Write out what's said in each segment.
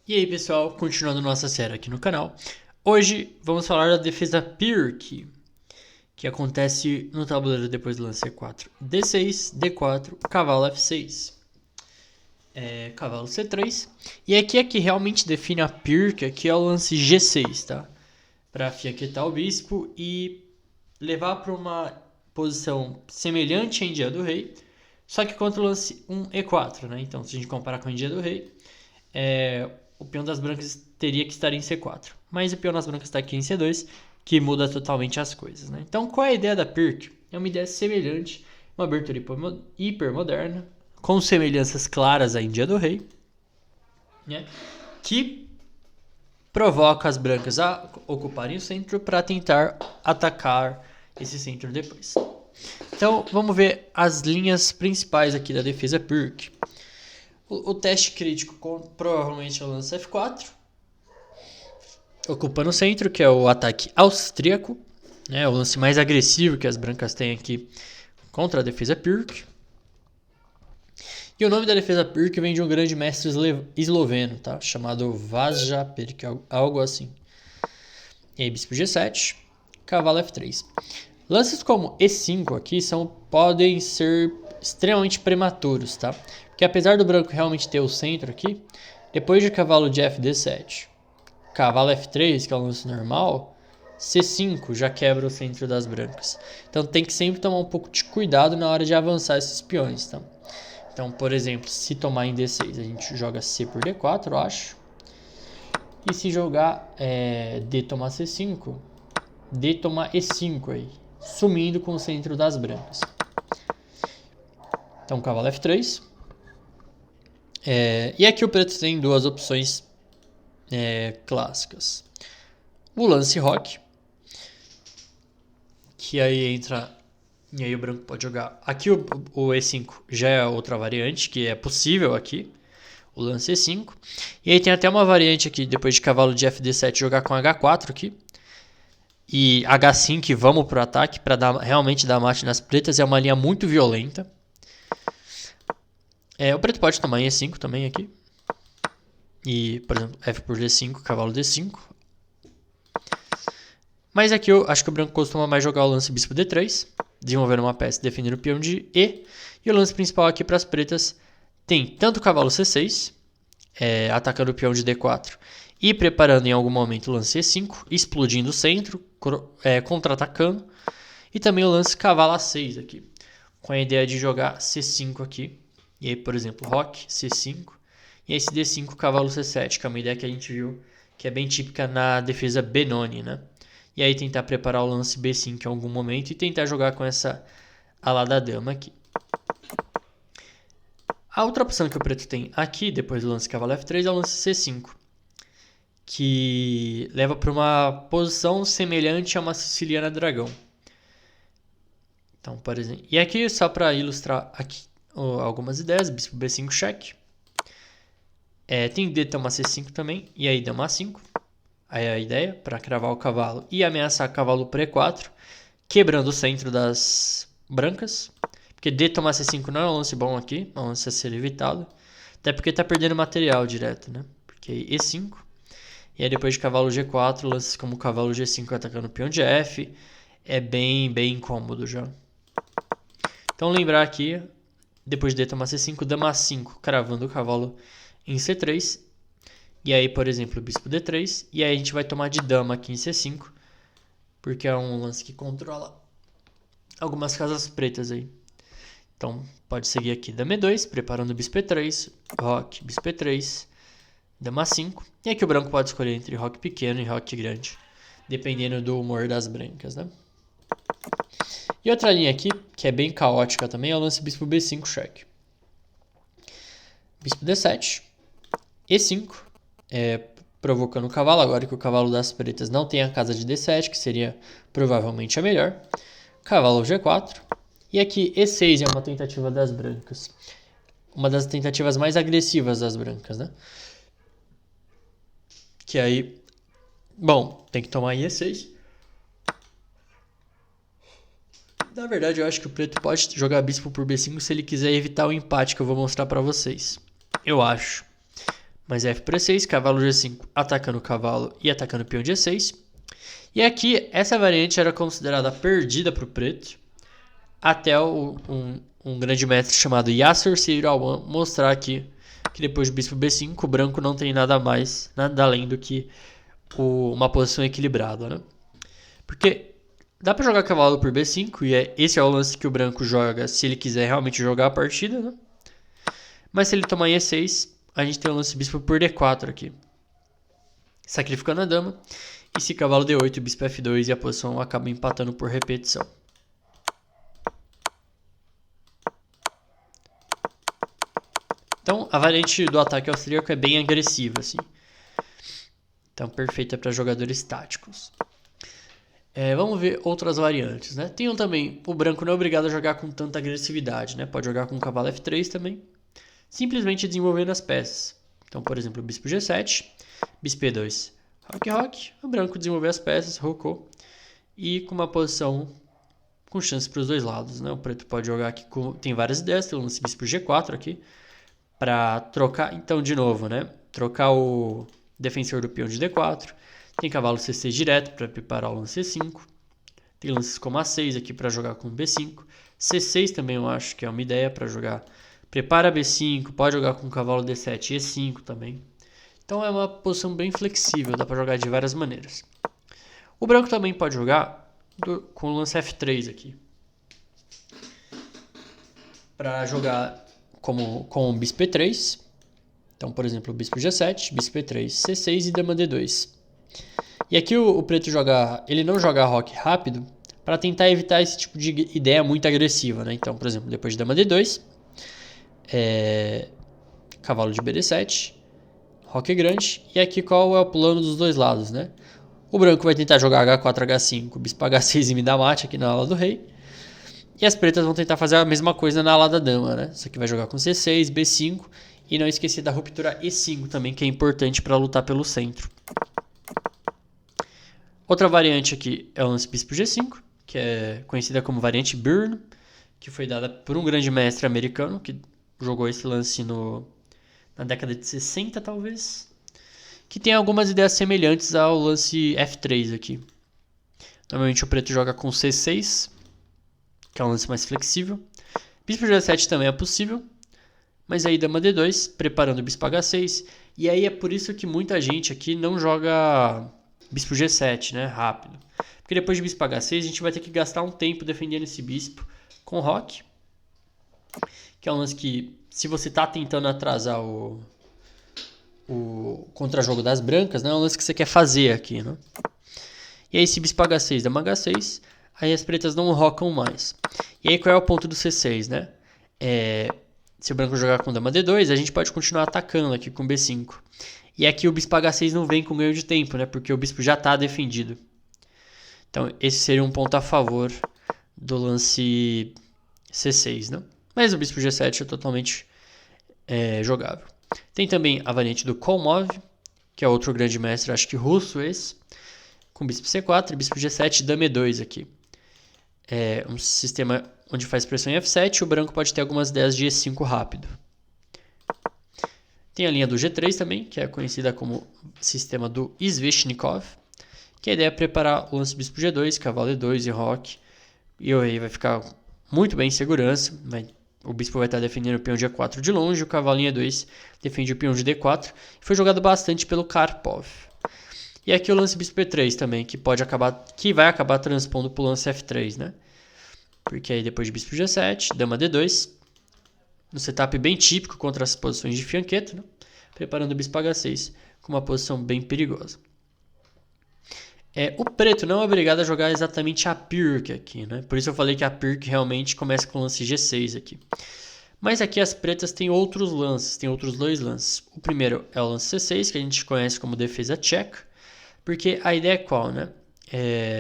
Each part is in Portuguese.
E aí pessoal, continuando nossa série aqui no canal. Hoje vamos falar da defesa Pirk, que acontece no tabuleiro depois do lance C4, D6, D4, cavalo F6, cavalo C3. E aqui é que realmente define a Pirk, que é o lance G6, tá? Para fiaquetar o bispo e levar para uma posição semelhante em dia do rei, só que contra o lance 1 E4, né? Então, se a gente comparar com o dia do rei, o peão das brancas teria que estar em C4. Mas o peão das brancas está aqui em C2, que muda totalmente as coisas, né? Então, qual é a ideia da Pirk? É uma ideia semelhante, uma abertura hipermoderna, com semelhanças claras à Índia do Rei, né? Que provoca as brancas a ocuparem o centro para tentar atacar esse centro depois. Então, vamos ver as linhas principais aqui da defesa Pirk. O teste crítico provavelmente é o lance F4, ocupando o centro, que é o ataque austríaco, né, o lance mais agressivo que as brancas têm aqui contra a defesa Pirk. E o nome da defesa Pirk vem de um grande mestre esloveno, tá? Chamado Vasa Pirk, algo assim. E aí, bispo G7, cavalo F3. Lances como E5 aqui podem ser extremamente prematuros, tá? Porque apesar do branco realmente ter o centro aqui, depois de cavalo de FD7, cavalo F3, que é o lance normal, C5 já quebra o centro das brancas. Então tem que sempre tomar um pouco de cuidado na hora de avançar esses peões, tá? Então, por exemplo, se tomar em D6, a gente joga C por D4, eu acho. E se jogar D tomar C5, D tomar E5 aí, sumindo com o centro das brancas. Então, cavalo F3. E aqui o preto tem duas opções clássicas. O lance roque, que aí entra... E aí o branco pode jogar... Aqui o E5 já é outra variante, que é possível aqui. O lance E5. E aí tem até uma variante aqui, depois de cavalo de FD7, jogar com H4 aqui. E H5 e vamos pro ataque para realmente dar mate nas pretas. É uma linha muito violenta. O preto pode tomar em E5 também aqui. E, por exemplo, F por D5, cavalo D5. Mas aqui eu acho que o branco costuma mais jogar o lance bispo D3, desenvolvendo uma peça e defendendo o peão de E. E o lance principal aqui para as pretas tem tanto o cavalo C6, atacando o peão de D4 e preparando em algum momento o lance E5, explodindo o centro, contra-atacando. E também o lance cavalo A6 aqui, com a ideia de jogar C5 aqui. E aí, por exemplo, roque, C5. E esse D5, cavalo C7, que é uma ideia que a gente viu que é bem típica na defesa Benoni, né? E aí tentar preparar o lance B5 em algum momento e tentar jogar com essa ala da dama aqui. A outra opção que o preto tem aqui, depois do lance cavalo F3, é o lance C5, que leva para uma posição semelhante a uma siciliana dragão. Então, por exemplo, e aqui só para ilustrar aqui algumas ideias, bispo B5 cheque. Tem D toma C5 também, e aí dama A5. Aí a ideia para cravar o cavalo e ameaçar o cavalo por E4, quebrando o centro das brancas. Porque D tomar C5 não é um lance bom aqui, é um lance a ser evitado. Até porque está perdendo material direto, né? Porque E5. E aí depois de cavalo G4, lances como cavalo G5 atacando o peão de F. É bem incômodo já. Então lembrar aqui, depois de D tomar C5, dama A5, cravando o cavalo em C3. E aí, por exemplo, bispo D3. E aí a gente vai tomar de dama aqui em C5. Porque é um lance que controla algumas casas pretas aí. Então, pode seguir aqui dama E2, preparando o bispo E3, roque, bispo E3, dama A5. E aqui o branco pode escolher entre roque pequeno e roque grande, dependendo do humor das brancas, né? E outra linha aqui, que é bem caótica também, é o lance bispo B5 cheque. Bispo D7, E5, provocando o cavalo, agora que o cavalo das pretas não tem a casa de D7, que seria provavelmente a melhor. Cavalo G4. E aqui E6 é uma tentativa das brancas. Uma das tentativas mais agressivas das brancas, né? Que aí... Bom, tem que tomar em E6. Na verdade, eu acho que o preto pode jogar bispo por B5 se ele quiser evitar o empate que eu vou mostrar pra vocês. Eu acho. mais F por E6, cavalo G5 atacando o cavalo e atacando o peão de E6. E aqui, essa variante era considerada perdida para o preto, até um grande mestre chamado Yasser Seirawan mostrar aqui que depois do bispo B5, o branco não tem nada mais, nada além do que uma posição equilibrada, né? Porque dá para jogar cavalo por B5, e esse é o lance que o branco joga se ele quiser realmente jogar a partida, né? Mas se ele tomar E6, a gente tem o lance bispo por D4 aqui, sacrificando a dama. E se cavalo D8, bispo F2 e a posição acaba empatando por repetição. Então, a variante do ataque austríaco é bem agressiva, assim. Então, perfeita para jogadores táticos. Vamos ver outras variantes, né? Tem também, o branco não é obrigado a jogar com tanta agressividade, né? Pode jogar com cavalo F3 também, simplesmente desenvolvendo as peças. Então, por exemplo, bispo G7, bispo E2, roque, o branco desenvolveu as peças, rocou, e com uma posição com chance para os dois lados, né? O preto pode jogar aqui, tem várias ideias, tem o lance bispo G4 aqui, para trocar, então, de novo, né? Trocar o defensor do peão de D4, tem cavalo C6 direto para preparar o lance C5, tem lances como A6 aqui para jogar com B5, C6 também eu acho que é uma ideia para jogar, prepara B5, pode jogar com cavalo D7 e E5 também. Então é uma posição bem flexível, dá para jogar de várias maneiras. O branco também pode jogar com o lance F3 aqui, para jogar com o bispo E3. Então, por exemplo, bispo G7, bispo E3, C6 e dama D2. E aqui o preto ele não joga roque rápido para tentar evitar esse tipo de ideia muito agressiva, né? Então, por exemplo, depois de dama D2, cavalo de BD7, roque grande, e aqui qual é o plano dos dois lados, né? O branco vai tentar jogar H4, H5, bispo H6 e me dá mate aqui na ala do rei. E as pretas vão tentar fazer a mesma coisa na ala da dama, né? Isso aqui vai jogar com C6, B5 e não esquecer da ruptura E5 também, que é importante para lutar pelo centro. Outra variante aqui é o lance bispo G5, que é conhecida como variante Byrne, que foi dada por um grande mestre americano que jogou esse lance na década de 60, talvez, que tem algumas ideias semelhantes ao lance F3 aqui. Normalmente o preto joga com C6, que é um lance mais flexível. Bispo G7 também é possível, mas aí dama D2, preparando o bispo H6. E aí é por isso que muita gente aqui não joga bispo G7, né, rápido. Porque depois de bispo H6 a gente vai ter que gastar um tempo defendendo esse bispo com roque, que é um lance que, se você está tentando atrasar o contra-jogo das brancas, né, é um lance que você quer fazer aqui, né? E aí esse bispo H6, dama H6, aí as pretas não rocam mais. E aí qual é o ponto do C6, né? Se o branco jogar com dama D2, a gente pode continuar atacando aqui com B5. E aqui o bispo H6 não vem com ganho de tempo, né? Porque o bispo já está defendido. Então esse seria um ponto a favor do lance C6, né? Mas o bispo G7 é totalmente jogável. Tem também a variante do Kolmov, que é outro grande mestre, acho que russo esse, com bispo C4, bispo G7 dama E2 aqui. É um sistema onde faz pressão em F7, o branco pode ter algumas ideias de E5 rápido. Tem a linha do G3 também, que é conhecida como sistema do Sveshnikov, que a ideia é preparar o lance bispo G2, cavalo E2 e roque, e o rei vai ficar muito bem em segurança, o bispo vai estar defendendo o peão de E4 de longe, o cavalo em E2 defende o peão de D4, e foi jogado bastante pelo Karpov. E aqui o lance bispo E3 também, que vai acabar transpondo para o lance F3, né? Porque aí depois de bispo G7, dama D2, no setup bem típico contra as posições de fianqueta, né? Preparando o bispo H6 com uma posição bem perigosa. O preto não é obrigado a jogar exatamente a Pirc aqui, né? Por isso eu falei que a Pirc realmente começa com o lance G6 aqui. Mas aqui as pretas têm outros lances, tem outros dois lances. O primeiro é o lance C6, que a gente conhece como defesa check, porque a ideia é qual, né?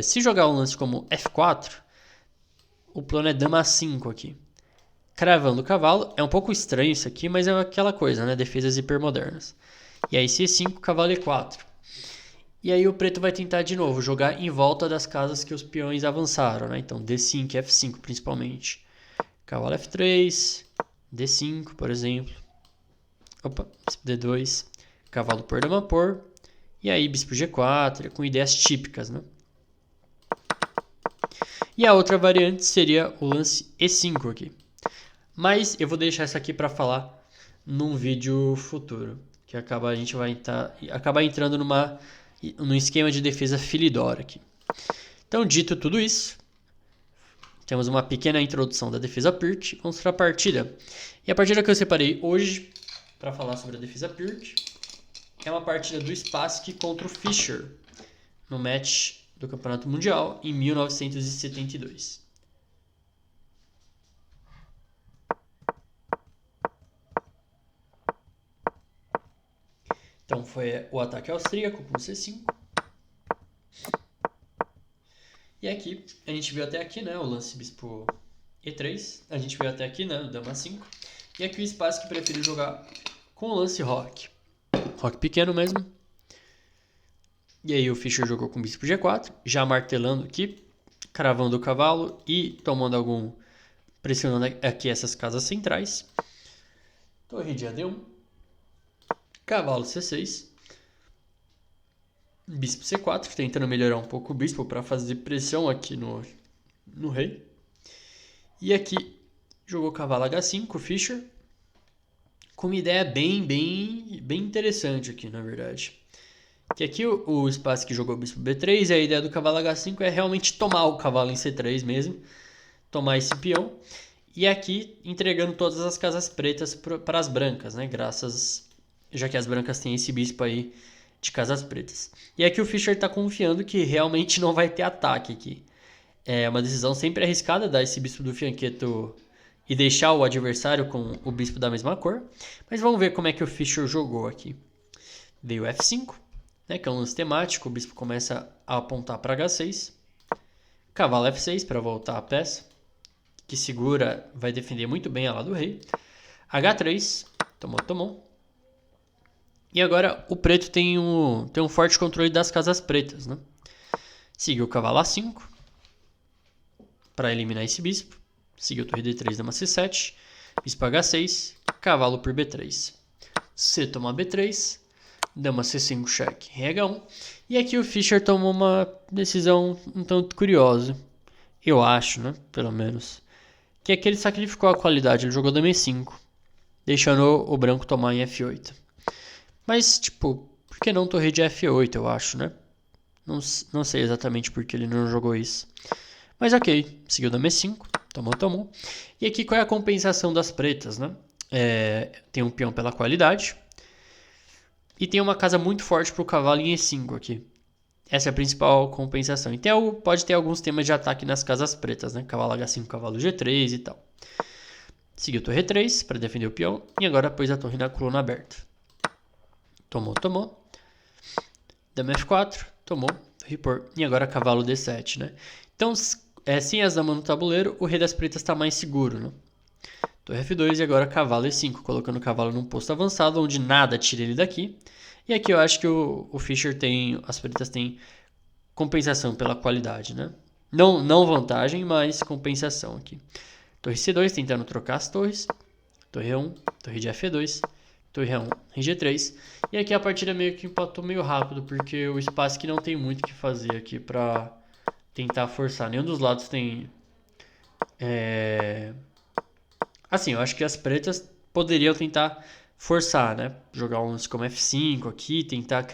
Se jogar um lance como F4, o plano é dama A5 aqui. Cravando o cavalo, é um pouco estranho isso aqui, mas é aquela coisa, né? Defesas hipermodernas. E aí C5, cavalo E4. E aí o preto vai tentar de novo jogar em volta das casas que os peões avançaram, né? Então D5 e F5 principalmente. Cavalo F3, D5, por exemplo. Opa, D2. cavalo por, dama por, e aí bispo G4, com ideias típicas, né? E a outra variante seria o lance E5 aqui. Mas eu vou deixar essa aqui para falar num vídeo futuro, que a gente vai acabar entrando num esquema de defesa Philidor aqui. Então, dito tudo isso, temos uma pequena introdução da defesa Pirc. Vamos para a partida. E a partida que eu separei hoje para falar sobre a defesa Pirc é uma partida do Spassky contra o Fischer no match do Campeonato Mundial em 1972. Então foi o ataque austríaco com C5. E aqui, a gente viu até aqui, né, o lance bispo E3. A gente viu até aqui, né, o dama 5. E aqui o Spassky preferiu jogar com o lance roque. Roque pequeno mesmo. E aí o Fischer jogou com bispo G4, já martelando aqui, cravando o cavalo e tomando pressionando aqui essas casas centrais. Torre de AD1. Cavalo C6. Bispo C4, tentando melhorar um pouco o bispo para fazer pressão aqui no rei. E aqui jogou cavalo H5, Fischer, com uma ideia bem interessante aqui, na verdade. Que aqui o Spassky jogou bispo B3 e a ideia do cavalo H5 é realmente tomar o cavalo em C3 mesmo, tomar esse peão. E aqui entregando todas as casas pretas para as brancas, né? Já que as brancas têm esse bispo aí de casas pretas. E aqui o Fischer está confiando que realmente não vai ter ataque aqui. É uma decisão sempre arriscada dar esse bispo do fianchetto e deixar o adversário com o bispo da mesma cor. Mas vamos ver como é que o Fischer jogou aqui. Veio F5, né, que é um lance temático. O bispo começa a apontar para H6. Cavalo F6 para voltar a peça, que segura, vai defender muito bem a ala do rei. H3, tomou. E agora o preto tem um forte controle das casas pretas, né? Seguiu o cavalo A5 para eliminar esse bispo. Seguiu torre D3, dama C7, bispo H6, cavalo por B3. C toma B3, dama C5 cheque, rei H1. E aqui o Fischer tomou uma decisão um tanto curiosa, eu acho, né? Pelo menos. Que é que ele sacrificou a qualidade, ele jogou dama E5, deixando o branco tomar em F8. Mas, tipo, por que não torre de F8, eu acho, né? Não sei exatamente por que ele não jogou isso. Mas ok, seguiu dama E5, tomou. E aqui qual é a compensação das pretas, né? Tem um peão pela qualidade. E tem uma casa muito forte para o cavalo em E5 aqui. Essa é a principal compensação. Então pode ter alguns temas de ataque nas casas pretas, né? Cavalo H5, cavalo G3 e tal. Seguiu torre 3 para defender o peão. E agora pôs a torre na coluna aberta. Tomou. Dama F4, tomou, torre por. E agora cavalo D7, né? Então, sem as damas no tabuleiro, o rei das pretas está mais seguro, né? Torre F2 e agora cavalo E5, colocando o cavalo num posto avançado, onde nada tira ele daqui. E aqui eu acho que o Fischer as pretas têm compensação pela qualidade, né? Não vantagem, mas compensação aqui. Torre C2, tentando trocar as torres. Torre E1, torre de F2. Torre A1, rei G3. E aqui a partida meio que empatou meio rápido, porque o Spassky não tem muito o que fazer aqui pra tentar forçar. Nenhum dos lados tem... Assim, eu acho que as pretas poderiam tentar forçar, né? Jogar uns como F5 aqui, tentar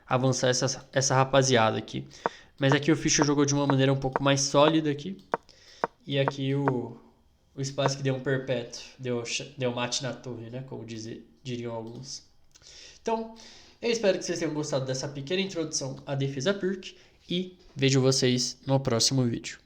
avançar essa rapaziada aqui. Mas aqui o Fischer jogou de uma maneira um pouco mais sólida aqui. E aqui o Spassky deu um perpétuo, deu mate na torre, né? Como diriam alguns. Então, eu espero que vocês tenham gostado dessa pequena introdução à defesa Pirc e vejo vocês no próximo vídeo.